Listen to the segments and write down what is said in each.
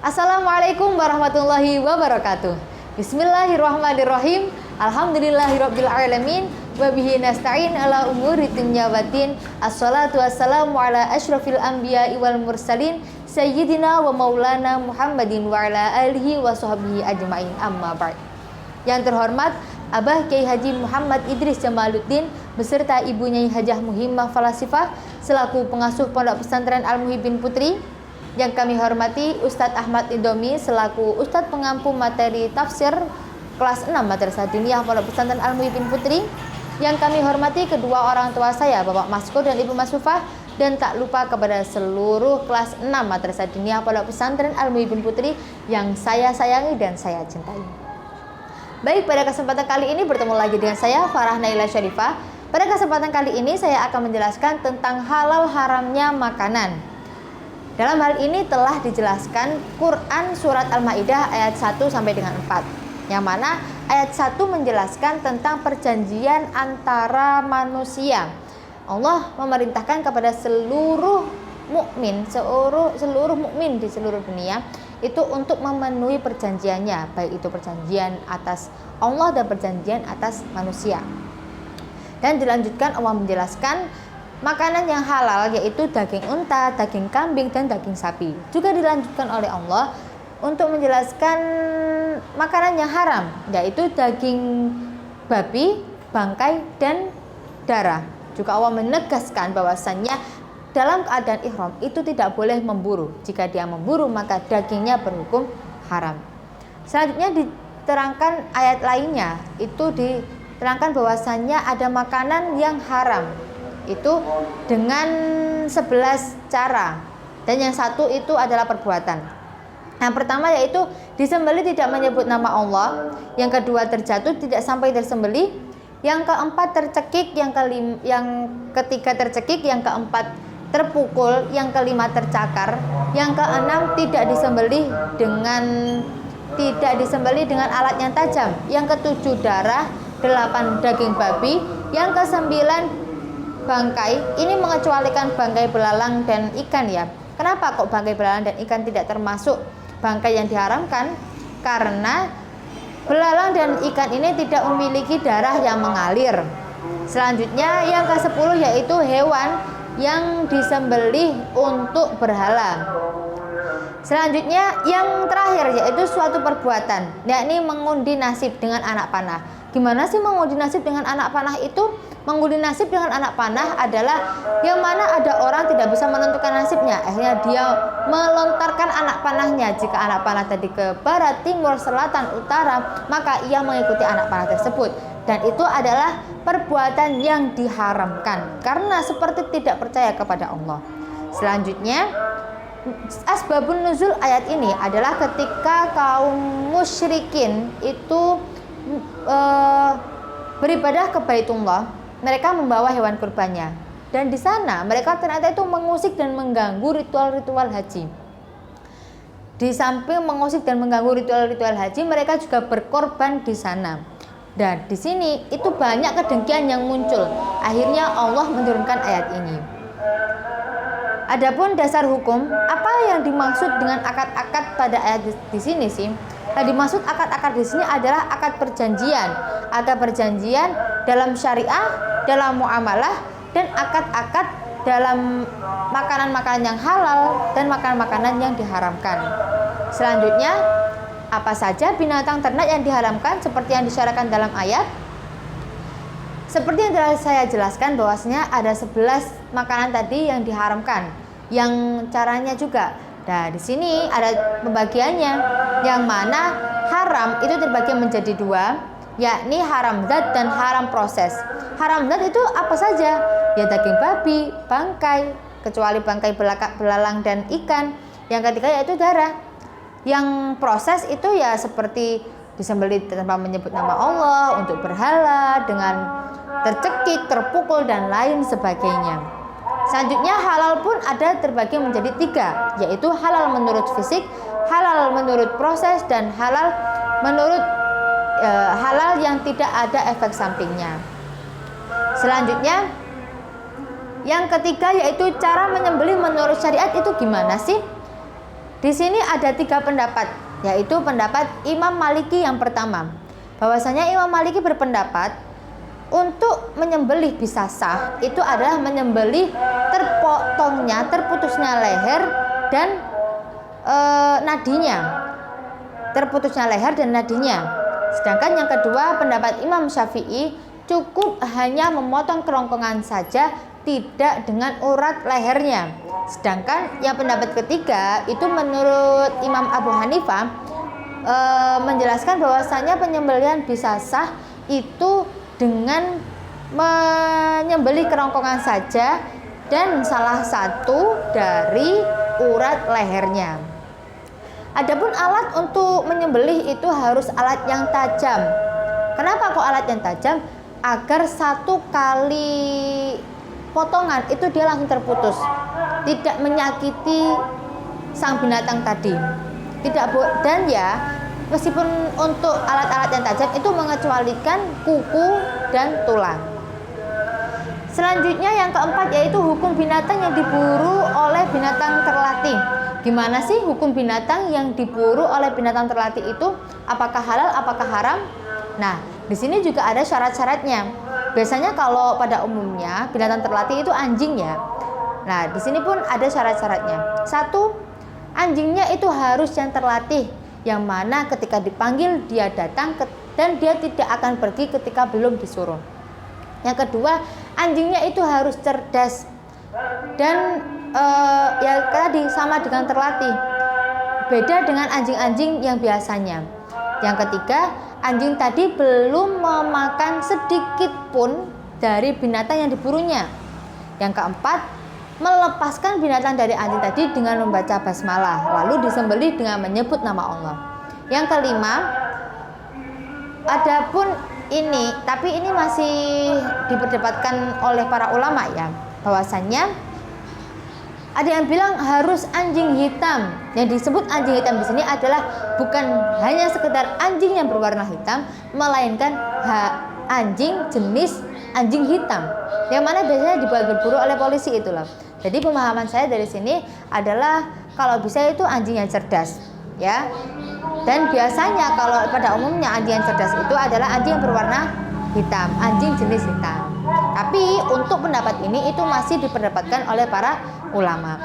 Assalamualaikum warahmatullahi wabarakatuh. Bismillahirrahmanirrahim. Alhamdulillahirabbil alamin wa bihi nasta'in ala umuri dunya waddin. Assalatu wassalamu ala asyrafil anbiya'i wal mursalin sayyidina wa maulana Muhammadin wa ala alihi wa sahbihi ajmain. Amma ba'd. Yang terhormat Abah Kiai Haji Muhammad Idris Jamaluddin beserta ibunya Hajah Muhimmah Falasifah selaku pengasuh Pondok Pesantren Al-Muhibbin Putri. Yang kami hormati Ustadz Ahmad Indomi selaku Ustadz pengampu materi tafsir kelas 6 Madrasah Diniyah Pondok Pesantren Al-Muhibbin Putri. Yang kami hormati kedua orang tua saya, Bapak Masko dan Ibu Masufah, dan tak lupa kepada seluruh kelas 6 Madrasah Diniyah Pondok Pesantren Al-Muhibbin Putri yang saya sayangi dan saya cintai. Baik, pada kesempatan kali ini bertemu lagi dengan saya Farah Naila Syarifah. Pada kesempatan kali ini saya akan menjelaskan tentang halal haramnya makanan. Dalam hal ini telah dijelaskan Quran surat Al-Maidah ayat 1 sampai dengan 4. Yang mana ayat 1 menjelaskan tentang perjanjian antara manusia. Allah memerintahkan kepada seluruh mukmin, seluruh mukmin di seluruh dunia itu untuk memenuhi perjanjiannya, baik itu perjanjian atas Allah dan perjanjian atas manusia. Dan dilanjutkan Allah menjelaskan makanan yang halal yaitu daging unta, daging kambing, dan daging sapi. Juga dilanjutkan oleh Allah untuk menjelaskan makanan yang haram yaitu daging babi, bangkai, dan darah. Juga Allah menegaskan bahwasannya dalam keadaan ihram itu tidak boleh memburu. Jika dia memburu maka dagingnya berhukum haram. Selanjutnya diterangkan ayat lainnya, itu diterangkan bahwasannya ada makanan yang haram itu dengan 11 cara, dan yang satu itu adalah perbuatan. Yang pertama yaitu disembelih tidak menyebut nama Allah, yang kedua terjatuh tidak sampai tersembelih, yang keempat tercekik, yang ketiga tercekik, yang keempat terpukul, yang kelima tercakar, yang keenam tidak disembelih dengan alat yang tajam, yang ketujuh darah, 8 daging babi, yang kesembilan bangkai. Ini mengecualikan bangkai belalang dan ikan ya. Kenapa kok bangkai belalang dan ikan tidak termasuk bangkai yang diharamkan? Karena belalang dan ikan ini tidak memiliki darah yang mengalir. Selanjutnya yang ke-10 yaitu hewan yang disembelih untuk berhala. Selanjutnya yang terakhir yaitu suatu perbuatan, yakni mengundi nasib dengan anak panah. Gimana sih mengundi nasib dengan anak panah itu? Mengundi nasib dengan anak panah adalah yang mana ada orang tidak bisa menentukan nasibnya, akhirnya dia melontarkan anak panahnya. Jika anak panah tadi ke barat, timur, selatan, utara, maka ia mengikuti anak panah tersebut. Dan itu adalah perbuatan yang diharamkan karena seperti tidak percaya kepada Allah. Selanjutnya asbabun nuzul ayat ini adalah ketika kaum musyrikin itu beribadah ke Baitullah, mereka membawa hewan kurbannya, dan di sana mereka ternyata itu mengusik dan mengganggu ritual-ritual haji. Di samping mengusik dan mengganggu ritual-ritual haji, mereka juga berkorban di sana. Dan di sini itu banyak kedengkian yang muncul. Akhirnya Allah menurunkan ayat ini. Adapun dasar hukum, apa yang dimaksud dengan akad-akad pada ayat di sini sih? Yang dimaksud akad-akad di sini adalah akad perjanjian. Akad perjanjian dalam syariah, dalam muamalah, dan akad-akad dalam makanan-makanan yang halal dan makanan-makanan yang diharamkan. Selanjutnya, apa saja binatang ternak yang diharamkan seperti yang disyaratkan dalam ayat? Seperti yang telah saya jelaskan bahwasanya ada 11 makanan tadi yang diharamkan, yang caranya juga. Nah, di sini ada pembagiannya, yang mana haram itu terbagi menjadi 2, yakni haram zat dan haram proses. Haram zat itu apa saja? Ya daging babi, bangkai, kecuali bangkai belalang dan ikan. Yang ketiga yaitu darah. Yang proses itu ya seperti disembelih tanpa menyebut nama Allah, untuk berhala, dengan tercekik, terpukul, dan lain sebagainya. Selanjutnya halal pun ada terbagi menjadi 3, yaitu halal menurut fisik, halal menurut proses, dan halal menurut halal yang tidak ada efek sampingnya. Selanjutnya yang ketiga yaitu cara menyembelih menurut syariat itu gimana sih? Di sini ada 3 pendapat, yaitu pendapat Imam Maliki yang pertama. Bahwasanya Imam Maliki berpendapat untuk menyembelih bisa sah itu adalah menyembelih terputusnya leher dan nadinya. Terputusnya leher dan nadinya. Sedangkan yang kedua pendapat Imam Syafi'i cukup hanya memotong kerongkongan saja, tidak dengan urat lehernya. Sedangkan yang pendapat ketiga itu menurut Imam Abu Hanifah menjelaskan bahwasanya penyembelihan bisa sah itu dengan menyembelih kerongkongan saja dan salah satu dari urat lehernya. Adapun alat untuk menyembelih itu harus alat yang tajam. Kenapa kok alat yang tajam? Agar 1 kali potongan itu dia langsung terputus, tidak menyakiti sang binatang tadi. Dan ya, meskipun untuk alat-alat yang tajam itu mengecualikan kuku dan tulang. Selanjutnya yang keempat yaitu hukum binatang yang diburu oleh binatang terlatih. Gimana sih hukum binatang yang diburu oleh binatang terlatih itu? Apakah halal, apakah haram? Nah, di sini juga ada syarat-syaratnya. Biasanya kalau pada umumnya binatang terlatih itu anjing ya. Nah, di sini pun ada syarat-syaratnya. 1, anjingnya itu harus yang terlatih, yang mana ketika dipanggil dia datang dan dia tidak akan pergi ketika belum disuruh. Yang kedua, anjingnya itu harus cerdas dan ya tadi sama dengan terlatih, beda dengan anjing-anjing yang biasanya. Yang ketiga, anjing tadi belum memakan sedikit pun dari binatang yang diburunya. Yang keempat, melepaskan binatang dari anjing tadi dengan membaca basmalah, lalu disembelih dengan menyebut nama Allah. Yang kelima, adapun ini, tapi ini masih diperdebatkan oleh para ulama ya, bahwasannya ada yang bilang harus anjing hitam. Yang disebut anjing hitam di sini adalah bukan hanya sekedar anjing yang berwarna hitam, melainkan anjing jenis anjing hitam, yang mana biasanya dibuat berburu oleh polisi itulah. Jadi pemahaman saya dari sini adalah kalau bisa itu anjing yang cerdas, ya. Dan biasanya kalau pada umumnya anjing yang cerdas itu adalah anjing yang berwarna hitam, anjing jenis hitam. Tapi untuk pendapat ini itu masih diperdapatkan oleh para ulama.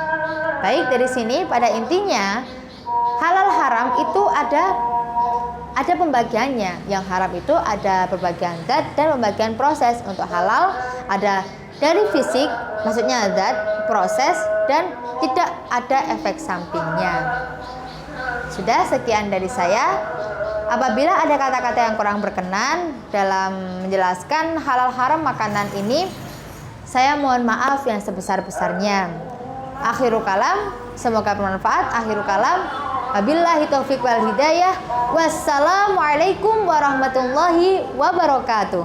Baik, dari sini pada intinya halal haram itu ada pembagiannya. Yang haram itu ada pembagian zat dan pembagian proses. Untuk halal ada dari fisik, maksudnya zat, proses, dan tidak ada efek sampingnya. Sudah, sekian dari saya. Apabila ada kata-kata yang kurang berkenan dalam menjelaskan halal haram makanan ini, saya mohon maaf yang sebesar-besarnya. Akhirul kalam, semoga bermanfaat. Akhirul kalam, wabillahi taufiq wal hidayah. Wassalamualaikum warahmatullahi wabarakatuh.